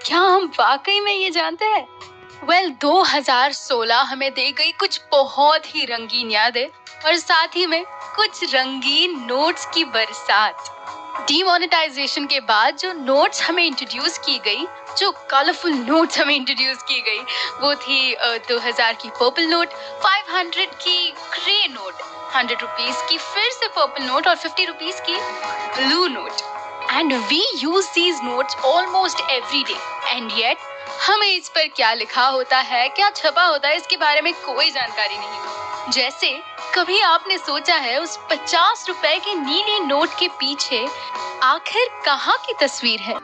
क्या हम वाकई में ये जानते हैं? 2016 हमें दे गई कुछ बहुत ही रंगीन यादें और साथ ही में कुछ रंगीन नोट्स की बरसात। डीमोनेटाइजेशन के बाद जो नोट्स हमें इंट्रोड्यूस की गई, जो कलरफुल नोट्स हमें इंट्रोड्यूस की गई, वो थी 2000 की पर्पल नोट, 500 की ग्रे नोट, 100 रुपीज की फिर से पर्पल नोट और 50 रुपीज की blue note. And we use these notes almost every day, and yet हमें इस पर क्या लिखा होता है, क्या छपा होता है, इसके बारे में कोई जानकारी नहीं। जैसे कभी आपने सोचा है उस 50 रुपए के नीले नोट के पीछे आखिर कहाँ की तस्वीर है?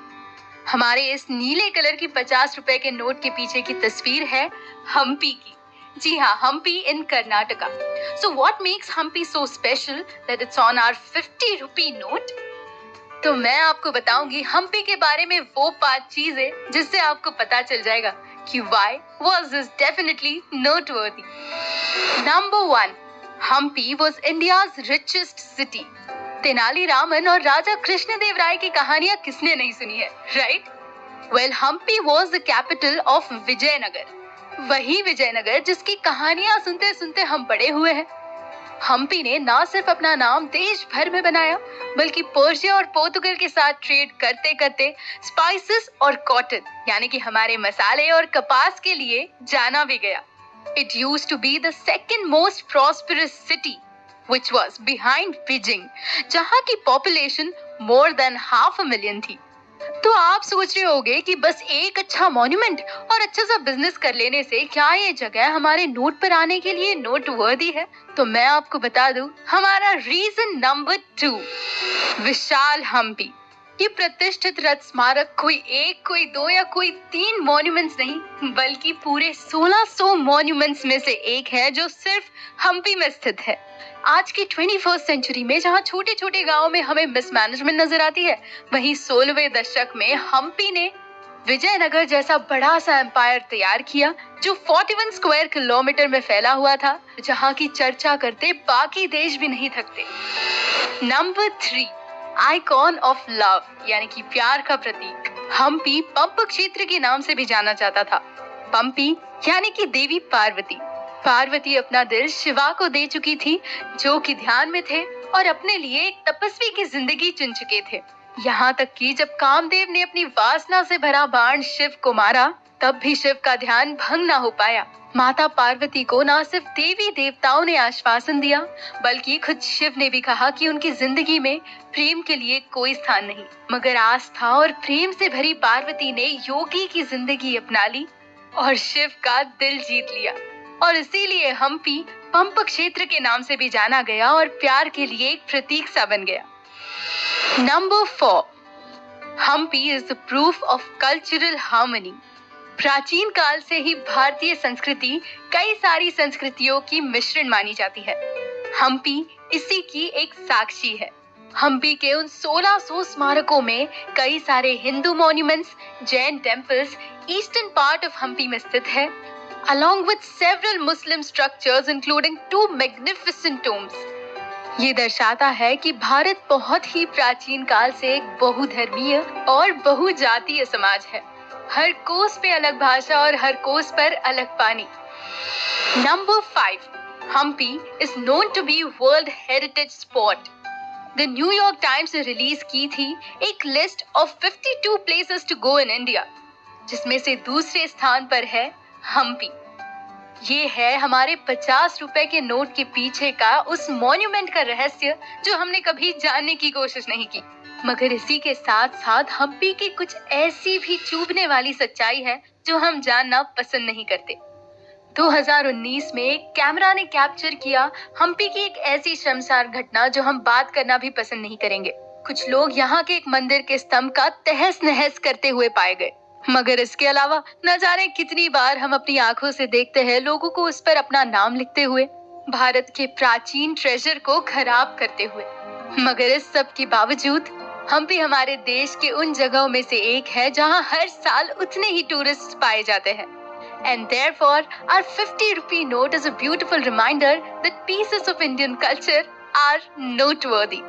हमारे इस नीले कलर की 50 रुपए के नोट के पीछे की तस्वीर है हम्पी की। जी हाँ, Hampi in Karnataka. So what makes Hampi so special that it's on our 50 rupee note? तो मैं आपको बताऊंगी हम्पी के बारे में वो 5 चीजें जिससे आपको पता चल जाएगा कि why was this definitely noteworthy. Number 1, Hampi was India's richest city. Tenali Raman और राजा कृष्णदेवराय की कहानियां किसने नहीं सुनी है, right? Well, Hampi was the capital of Vijayanagara. वही विजयनगर जिसकी कहानियां सुनते सुनते हम बड़े हुए हैं। हम्पी ने ना सिर्फ अपना नाम देश भर में बनाया, बल्कि पर्शिया और पोर्तुगल के साथ ट्रेड करते करते स्पाइसेस और कॉटन यानी कि हमारे मसाले और कपास के लिए जाना भी गया। It used to be the second most prosperous city, which was behind Beijing, जहाँ की population more than 500,000 थी। तो आप सोच रहे होंगे कि बस एक अच्छा मॉन्यूमेंट और अच्छा सा बिजनेस कर लेने से क्या ये जगह हमारे नोट पर आने के लिए नोट वर्दी है? तो मैं आपको बता दूं, हमारा रीजन नंबर 2, विशाल हम्पी। ये प्रतिष्ठित रथ स्मारक कोई एक, कोई दो या कोई 3 मॉन्यूमेंट्स नहीं, बल्कि पूरे 1600 मॉन्यूमेंट्स में से एक है जो सिर्फ हम्पी में स्थित है। आज की 21st सेंचुरी में जहाँ छोटे छोटे गाँव में हमें मिसमैनेजमेंट नजर आती है, वहीं 16वें दशक में हम्पी ने विजयनगर जैसा बड़ा सा एम्पायर तैयार किया जो 41 स्क्वायर किलोमीटर में फैला हुआ था, जहाँ की चर्चा करते बाकी देश भी नहीं थकते। नंबर 3, आइकॉन ऑफ लव यानी कि प्यार का प्रतीक। हम्पी पंप क्षेत्र के नाम से भी जाना जाता था। पंपी यानी कि देवी पार्वती। पार्वती अपना दिल शिवा को दे चुकी थी, जो कि ध्यान में थे और अपने लिए एक तपस्वी की जिंदगी चुन चुके थे। यहाँ तक कि जब कामदेव ने अपनी वासना से भरा बाण शिव को मारा, तब भी शिव का ध्यान भंग ना हो पाया। माता पार्वती को ना सिर्फ देवी देवताओं ने आश्वासन दिया, बल्कि खुद शिव ने भी कहा कि उनकी जिंदगी में प्रेम के लिए कोई स्थान नहीं। मगर आस्था और प्रेम से भरी पार्वती ने योगी की जिंदगी अपना ली और शिव का दिल जीत लिया, और इसीलिए हम्पी पंप क्षेत्र के नाम से भी जाना गया और प्यार के लिए एक प्रतीक सा बन गया। Number 4, Hampi is the proof of cultural harmony. प्राचीन काल से ही भारतीय संस्कृति कई सारी संस्कृतियों की मिश्रण मानी जाती है। हम्पी इसी की एक साक्षी है। हम्पी के उन 1600 स्मारकों में कई सारे Hindu monuments, Jain temples eastern part of Hampi में स्थित है, along with several Muslim structures including 2 magnificent tombs. ये दर्शाता है कि भारत बहुत ही प्राचीन काल से एक बहुधर्मीय और बहुजातीय समाज है। हर कोस पे अलग भाषा और हर कोस पर अलग पानी। Number 5, Hampi is known to be World Heritage Spot. The New York Times ने रिलीज की थी एक list of 52 places to go in India, जिसमें से दूसरे स्थान पर है हम्पी। ये है हमारे 50 रुपए के नोट के पीछे का उस मॉन्यूमेंट का रहस्य जो हमने कभी जानने की कोशिश नहीं की। मगर इसी के साथ साथ हम्पी की कुछ ऐसी भी चुभने वाली सच्चाई है जो हम जानना पसंद नहीं करते। 2019 में एक कैमरा ने कैप्चर किया हम्पी की एक ऐसी शर्मसार घटना जो हम बात करना भी पसंद नहीं करेंगे। कुछ लोग यहाँ के एक मंदिर के स्तंभ का तहस नहस करते हुए पाए गए। मगर इसके अलावा न जाने कितनी बार हम अपनी आंखों से देखते हैं लोगों को उस पर अपना नाम लिखते हुए, भारत के प्राचीन ट्रेजर को खराब करते हुए। मगर इस सब के बावजूद हम्पी हमारे देश के उन जगहों में से एक है जहां हर साल उतने ही टूरिस्ट पाए जाते हैं। And therefore, our 50 rupee note is a beautiful reminder that pieces of Indian culture are noteworthy.